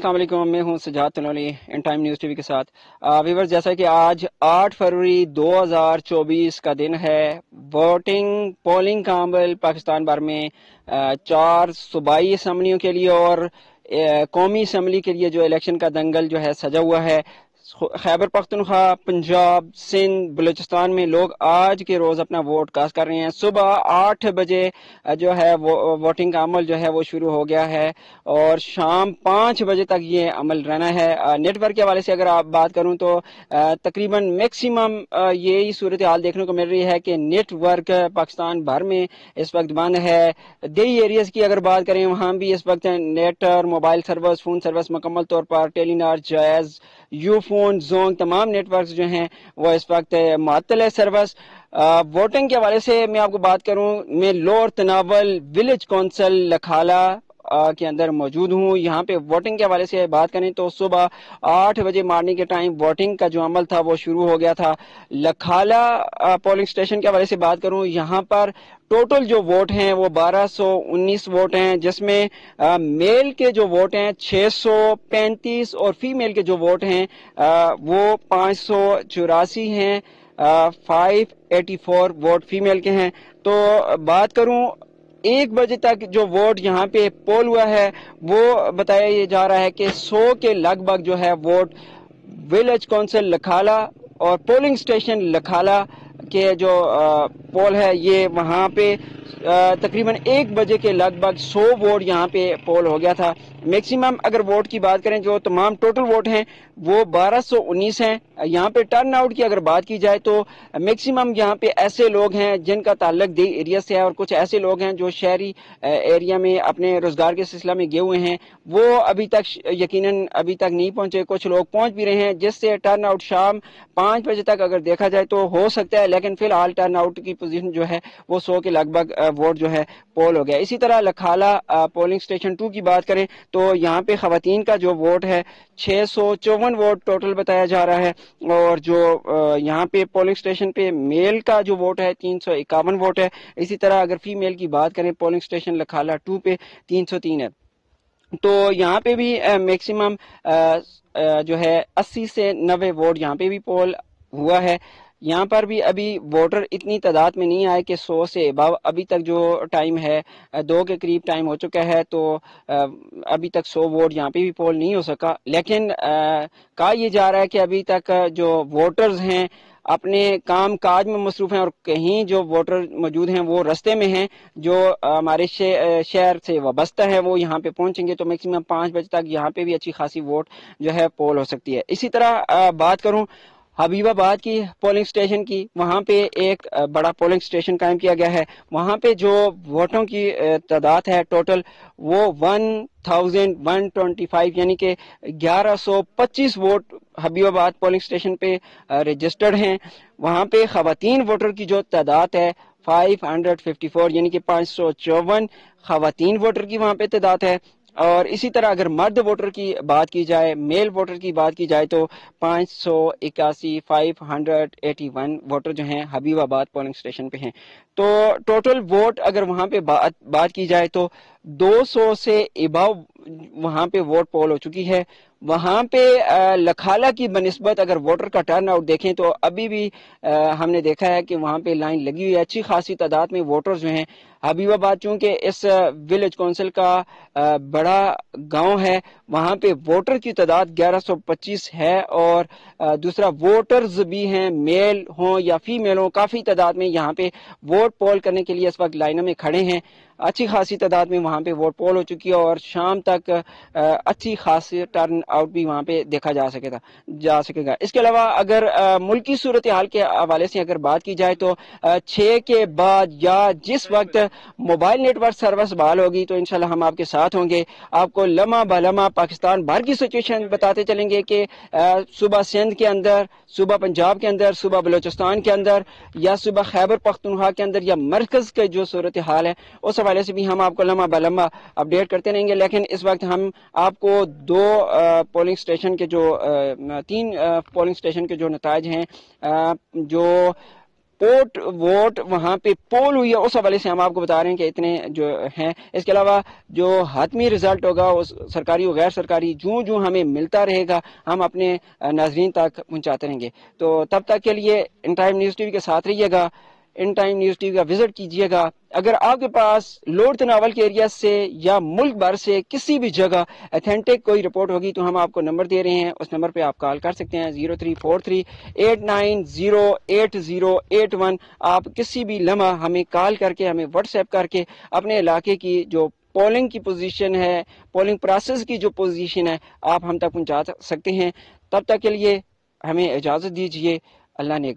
السلام علیکم، میں ہوں Sajjad Tanoli in time news TV وی کے ساتھ۔ ویورز، جیسا کہ آج 8 فروری 2024 کا دن ہے، پولنگ کا عمل پاکستان بھر میں 4 صوبائی اسمبلیوں کے لیے اور قومی اسمبلی کے لیے جو الیکشن کا دنگل جو ہے سجا ہوا ہے۔ خیبر پختونخوا، پنجاب، سندھ، بلوچستان میں لوگ آج کے روز اپنا ووٹ کاسٹ کر رہے ہیں۔ صبح 8 بجے جو ہے ووٹنگ کا عمل جو ہے وہ شروع ہو گیا ہے اور شام 5 بجے تک یہ عمل رہنا ہے۔ نیٹ ورک کے حوالے سے اگر آپ بات کروں تو تقریباً میکسیمم یہی صورتحال دیکھنے کو مل رہی ہے کہ نیٹ ورک پاکستان بھر میں اس وقت بند ہے۔ دیہی ایریاز کی اگر بات کریں وہاں بھی اس وقت نیٹ اور موبائل سروس، فون سروس مکمل طور پر ٹیلی نار، جائز، یو فون، زونگ، تمام نیٹ ورکس جو ہیں وہ اس وقت معطل ہے سروس۔ ووٹنگ کے حوالے سے میں آپ کو بات کروں، میں لور تناول ولیج کونسل لکھالہ کے اندر موجود ہوں۔ یہاں پہ ووٹنگ کے حوالے سے بات کریں تو صبح 8 بجے مارننگ کے ٹائم ووٹنگ کا جو عمل تھا وہ شروع ہو گیا تھا۔ لکھالہ پولنگ سٹیشن کے حوالے سے بات کروں، یہاں پر ٹوٹل جو ووٹ ہیں وہ 1219 ووٹ ہیں، جس میں میل کے جو ووٹ ہیں 635 اور فیمیل کے جو ووٹ ہیں وہ 584 ہیں۔ 584 ووٹ فیمیل کے ہیں۔ تو بات کروں 1 بجے تک جو ووٹ یہاں پہ پول ہوا ہے وہ بتایا یہ جا رہا ہے کہ 100 کے لگ بھگ جو ہے ووٹ ولیج کونسل لکھالہ اور پولنگ سٹیشن لکھالہ کے جو پول ہے یہ وہاں پہ تقریباً 1 بجے کے لگ بھگ 100 ووٹ یہاں پہ پول ہو گیا تھا۔ میکسیمم اگر ووٹ کی بات کریں جو تمام ٹوٹل ووٹ ہیں وہ 1219 ہیں۔ یہاں پہ ٹرن آؤٹ کی اگر بات کی جائے تو میکسیمم یہاں پہ ایسے لوگ ہیں جن کا تعلق دی ایریا سے ہے اور کچھ ایسے لوگ ہیں جو شہری ایریا میں اپنے روزگار کے سلسلہ میں گئے ہوئے ہیں، وہ ابھی تک یقیناً ابھی تک نہیں پہنچے۔ کچھ لوگ پہنچ بھی رہے ہیں، جس سے ٹرن آؤٹ شام 5 بجے تک اگر دیکھا جائے تو ہو سکتا ہے، لیکن فی الحال ٹرن آؤٹ کی پوزیشن جو ہے وہ 100 کے لگ بھگ ووٹ جو ہے پول ہو گیا۔ اسی طرح لکھالہ پولنگ سٹیشن 2 کی بات کریں تو یہاں پہ خواتین کا جو ووٹ ہے 654 ووٹ ٹوٹل بتایا جا رہا ہے، اور جو یہاں پہ پولنگ سٹیشن پہ میل کا جو ووٹ ہے 351 ووٹ ہے۔ اسی طرح اگر فیمیل کی بات کریں پولنگ سٹیشن لکھالہ 2 پہ 303 ہے۔ تو یہاں پہ بھی میکسیمم جو ہے 80 سے 90 ووٹ یہاں پہ بھی پول ہوا ہے۔ یہاں پر بھی ابھی ووٹر اتنی تعداد میں نہیں آئے کہ 100 سے ابو، ابھی تک جو ٹائم ہے 2 کے قریب ٹائم ہو چکا ہے، تو ابھی تک 100 ووٹ یہاں پہ بھی پول نہیں ہو سکا۔ لیکن کہا یہ جا رہا ہے کہ ابھی تک جو ووٹرز ہیں اپنے کام کاج میں مصروف ہیں، اور کہیں جو ووٹر موجود ہیں وہ رستے میں ہیں جو ہمارے شہر سے وابستہ ہے، وہ یہاں پہ پہنچیں گے تو میکسیمم 5 بجے تک یہاں پہ بھی اچھی خاصی ووٹ جو ہے پول ہو سکتی ہے۔ اسی طرح بات کروں حبیب آباد کی پولنگ سٹیشن کی، وہاں پہ ایک بڑا پولنگ سٹیشن قائم کیا گیا ہے۔ وہاں پہ جو ووٹوں کی تعداد ہے ٹوٹل وہ 1125 یعنی کہ 1125 ووٹ حبیب آباد پولنگ سٹیشن پہ رجسٹرڈ ہیں۔ وہاں پہ خواتین ووٹر کی جو تعداد ہے 554 یعنی کہ 554 خواتین ووٹر کی وہاں پہ تعداد ہے۔ اور اسی طرح اگر مرد ووٹر کی بات کی جائے، میل ووٹر کی بات کی جائے تو 581 ووٹر جو ہیں حبیب آباد پولنگ سٹیشن پہ ہیں۔ تو ٹوٹل ووٹ اگر وہاں پہ بات کی جائے تو 200 سے اباؤ وہاں پہ ووٹ پول ہو چکی ہے۔ وہاں پہ لکھالہ کی بنسبت اگر ووٹر کا ٹرن آؤٹ دیکھیں تو ابھی بھی ہم نے دیکھا ہے کہ وہاں پہ لائن لگی ہوئی ہے، اچھی خاصی تعداد میں ووٹر جو ہیں۔ حبیب آباد چونکہ اس ولیج کونسل کا بڑا گاؤں ہے، وہاں پہ ووٹر کی تعداد 1125 ہے، اور دوسرا ووٹرز بھی ہیں، میل ہوں یا فیمیل ہوں، کافی تعداد میں یہاں پہ ووٹ پول کرنے کے لیے اس وقت لائنوں میں کھڑے ہیں۔ اچھی خاصی تعداد میں وہاں پہ ووٹ پول ہو چکی ہے، اور شام تک اچھی خاصی ٹرن آؤٹ بھی وہاں پہ دیکھا جا سکے گا۔ اس کے علاوہ اگر ملکی صورتحال کے حوالے سے اگر بات کی جائے تو 6 کے بعد یا جس وقت موبائل نیٹ ورک سروس بحال ہوگی تو انشاءاللہ ہم آپ کے ساتھ ہوں گے، آپ کو لمحہ بہ لمحہ پاکستان بھر کی سچویشن بتاتے چلیں گے کہ صوبہ سندھ کے اندر، صوبہ پنجاب کے اندر، صوبہ بلوچستان کے اندر، یا صوبہ خیبر پختونخوا کے اندر، یا مرکز کے جو صورتحال ہے اس حوالے سے بھی ہم آپ کو لمحہ بہ لمحہ اپڈیٹ کرتے رہیں گے۔ لیکن اس وقت ہم آپ کو 3 پولنگ سٹیشن کے جو نتائج ہیں جو ووٹ وہاں پہ پول ہوئی ہے، اس حوالے سے ہم آپ کو بتا رہے ہیں کہ اتنے جو ہیں. اس کے علاوہ جو حتمی رزلٹ ہوگا اس سرکاری و غیر سرکاری جو ہمیں ملتا رہے گا ہم اپنے ناظرین تک پہنچاتے رہیں گے. تو تب تک کے لیے ان ٹائم نیوز ٹی وی کے ساتھ رہیے گا، ان ٹائم نیوز ٹی وی کا وزٹ کیجیے گا. اگر آپ کے پاس لوڈ تناول کے ایریا سے یا ملک بھر سے کسی بھی جگہ اتھینٹک کوئی رپورٹ ہوگی تو ہم آپ کو نمبر دے رہے ہیں، اس نمبر پہ آپ کال کر سکتے ہیں 0343890881. آپ کسی بھی لمحہ ہمیں کال کر کے، ہمیں واٹس ایپ کر کے اپنے علاقے کی جو پولنگ کی پوزیشن ہے، پولنگ پروسیس کی جو پوزیشن ہے، آپ ہم تک پہنچا سکتے ہیں. تب تک کے لیے ہمیں اجازت دیجیے. اللہ نے